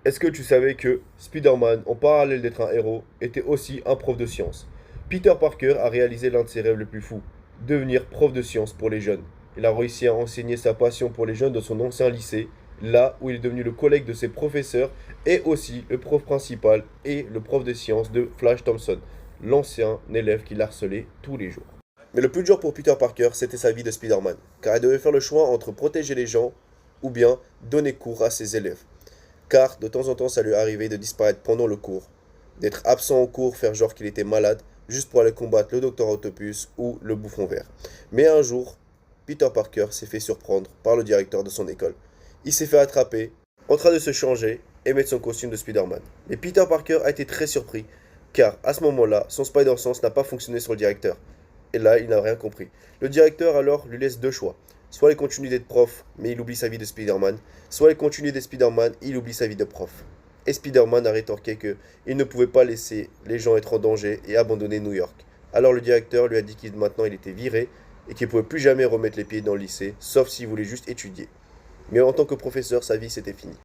Est-ce que tu savais que Spider-Man, en parallèle d'être un héros, était aussi un prof de sciences? Peter Parker a réalisé l'un de ses rêves les plus fous, devenir prof de sciences pour les jeunes. Il a réussi à enseigner sa passion pour les jeunes dans son ancien lycée, là où il est devenu le collègue de ses professeurs et aussi le prof principal et le prof de sciences de Flash Thompson, l'ancien élève qui l'harcelait tous les jours. Mais le plus dur pour Peter Parker, c'était sa vie de Spider-Man, car il devait faire le choix entre protéger les gens ou bien donner cours à ses élèves. Car de temps en temps, ça lui arrivait de disparaître pendant le cours, d'être absent au cours, faire genre qu'il était malade, juste pour aller combattre le docteur Octopus ou le bouffon vert. Mais un jour, Peter Parker s'est fait surprendre par le directeur de son école. Il s'est fait attraper, en train de se changer et mettre son costume de Spider-Man. Mais Peter Parker a été très surpris, car à ce moment-là, son Spider-Sense n'a pas fonctionné sur le directeur. Et là, il n'a rien compris. Le directeur alors lui laisse deux choix. Soit il continue d'être prof, mais il oublie sa vie de Spider-Man, soit il continue d'être Spider-Man, il oublie sa vie de prof. Et Spider-Man a rétorqué que il ne pouvait pas laisser les gens être en danger et abandonner New York. Alors le directeur lui a dit qu'il maintenant il était viré et qu'il ne pouvait plus jamais remettre les pieds dans le lycée, sauf s'il voulait juste étudier. Mais en tant que professeur, sa vie c'était fini.